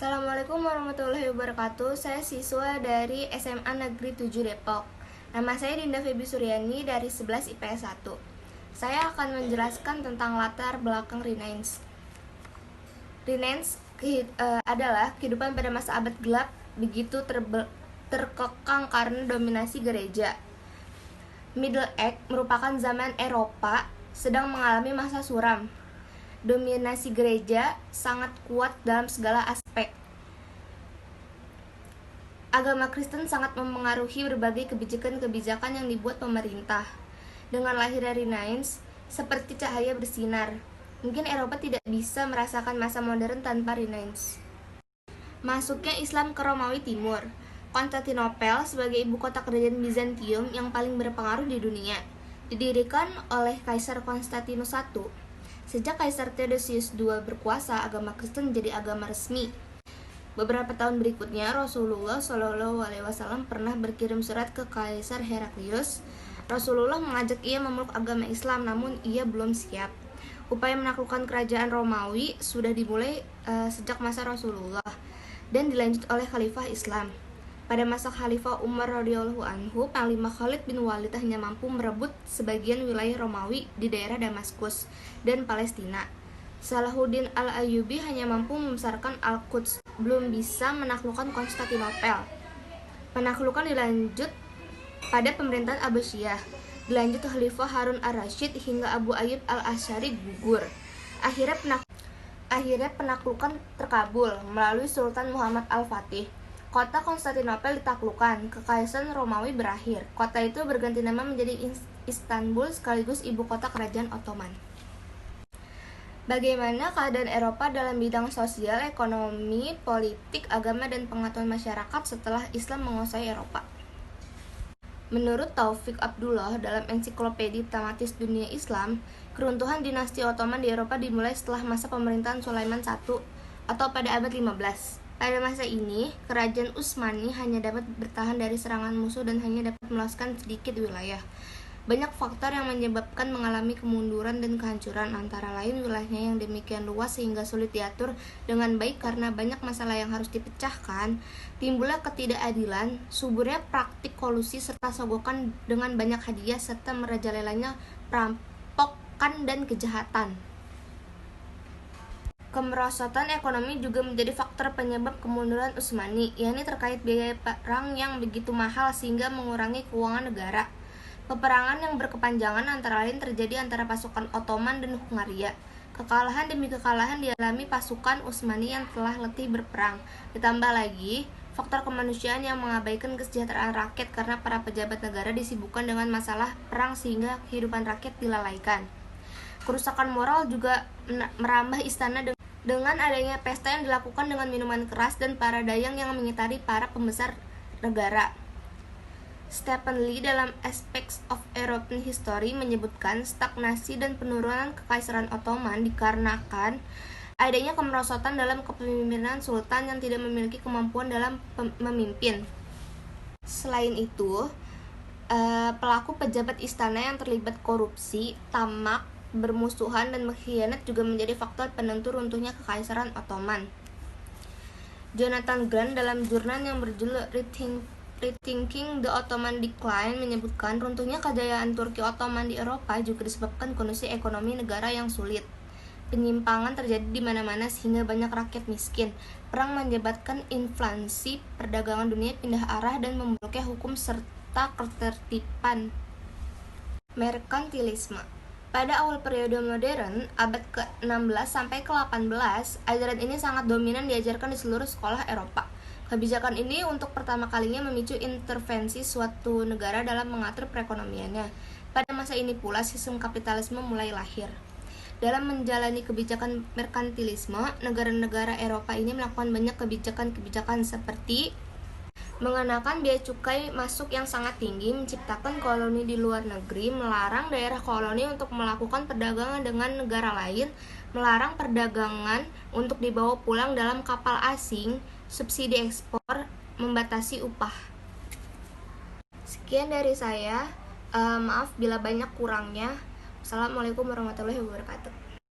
Assalamualaikum warahmatullahi wabarakatuh. Saya siswa dari SMA Negeri 7 Depok. Nama saya Dinda Febi Suryani dari 11 IPS 1. Saya akan menjelaskan tentang latar belakang Renaissance. Renaissance adalah kehidupan pada masa abad gelap begitu terkekang karena dominasi gereja. Middle Age merupakan zaman Eropa sedang mengalami masa suram. Dominasi gereja sangat kuat dalam segala aspek. Agama Kristen sangat memengaruhi berbagai kebijakan-kebijakan yang dibuat pemerintah. Dengan lahirnya Renaissance, seperti cahaya bersinar. Mungkin Eropa tidak bisa merasakan masa modern tanpa Renaissance. Masuknya Islam ke Romawi Timur. Konstantinopel sebagai ibu kota kerajaan Bizantium yang paling berpengaruh di dunia, didirikan oleh Kaisar Konstantinus I. Sejak Kaisar Theodosius II berkuasa, agama Kristen menjadi agama resmi. Beberapa tahun berikutnya, Rasulullah SAW pernah berkirim surat ke Kaisar Heraklius. Rasulullah mengajak ia memeluk agama Islam, namun ia belum siap. Upaya menaklukkan kerajaan Romawi sudah dimulai sejak masa Rasulullah dan dilanjut oleh Khalifah Islam. Pada masa Khalifah Umar radhiyallahu anhu, Panglima Khalid bin Walid hanya mampu merebut sebagian wilayah Romawi di daerah Damaskus dan Palestina. Salahuddin al-Ayyubi hanya mampu membesarkan Al-Quds, belum bisa menaklukkan Konstantinopel. Penaklukan dilanjut pada pemerintahan Abbasiyah, dilanjut Khalifah Harun ar-Rasyid hingga Abu Ayyub al-Asy'ari gugur. Akhirnya penaklukan terkabul melalui Sultan Muhammad al-Fatih. Kota Konstantinopel ditaklukkan, kekaisaran Romawi berakhir. Kota itu berganti nama menjadi Istanbul sekaligus ibu kota kerajaan Ottoman. Bagaimana keadaan Eropa dalam bidang sosial, ekonomi, politik, agama, dan pengetahuan masyarakat setelah Islam menguasai Eropa? Menurut Taufik Abdullah dalam ensiklopedia tematis dunia Islam, keruntuhan dinasti Ottoman di Eropa dimulai setelah masa pemerintahan Sulaiman I atau pada abad 15. Pada masa ini, kerajaan Utsmani hanya dapat bertahan dari serangan musuh dan hanya dapat meluaskan sedikit wilayah. Banyak faktor yang menyebabkan mengalami kemunduran dan kehancuran, antara lain wilayahnya yang demikian luas sehingga sulit diatur dengan baik karena banyak masalah yang harus dipecahkan, timbullah ketidakadilan, suburnya praktik kolusi serta sogokan dengan banyak hadiah serta merajalelanya perampokan dan kejahatan. Kemerosotan ekonomi juga menjadi faktor penyebab kemunduran Utsmani, yakni terkait biaya perang yang begitu mahal sehingga mengurangi keuangan negara. Peperangan yang berkepanjangan antara lain terjadi antara pasukan Ottoman dan Hungaria. Kekalahan demi kekalahan dialami pasukan Utsmani yang telah letih berperang. Ditambah lagi faktor kemanusiaan yang mengabaikan kesejahteraan rakyat karena para pejabat negara disibukkan dengan masalah perang sehingga kehidupan rakyat dilalaikan. Kerusakan moral juga merambah istana dengan adanya pesta yang dilakukan dengan minuman keras dan para dayang yang mengitari para pembesar negara. Stephen Lee dalam Aspects of European History menyebutkan stagnasi dan penurunan kekaisaran Ottoman dikarenakan adanya kemerosotan dalam kepemimpinan sultan yang tidak memiliki kemampuan dalam memimpin. Selain itu, pelaku pejabat istana yang terlibat korupsi, tamak, bermusuhan, dan mengkhianat juga menjadi faktor penentu runtuhnya kekaisaran Ottoman. Jonathan Grant dalam jurnal yang berjudul Rethinking the Ottoman Decline menyebutkan runtuhnya kejayaan Turki Ottoman di Eropa juga disebabkan kondisi ekonomi negara yang sulit. Penyimpangan terjadi di mana-mana sehingga banyak rakyat miskin. Perang menyebabkan inflasi, perdagangan dunia pindah arah dan memblokir hukum serta ketertiban. Merkantilisme. Pada awal periode modern, abad ke-16 sampai ke-18, ajaran ini sangat dominan diajarkan di seluruh sekolah Eropa. Kebijakan ini untuk pertama kalinya memicu intervensi suatu negara dalam mengatur perekonomiannya. Pada masa ini pula sistem kapitalisme mulai lahir. Dalam menjalani kebijakan merkantilisme, negara-negara Eropa ini melakukan banyak kebijakan-kebijakan seperti mengenakan biaya cukai masuk yang sangat tinggi, menciptakan koloni di luar negeri, melarang daerah koloni untuk melakukan perdagangan dengan negara lain, melarang perdagangan untuk dibawa pulang dalam kapal asing, subsidi ekspor, membatasi upah. Sekian dari saya, maaf bila banyak kurangnya. Assalamualaikum warahmatullahi wabarakatuh.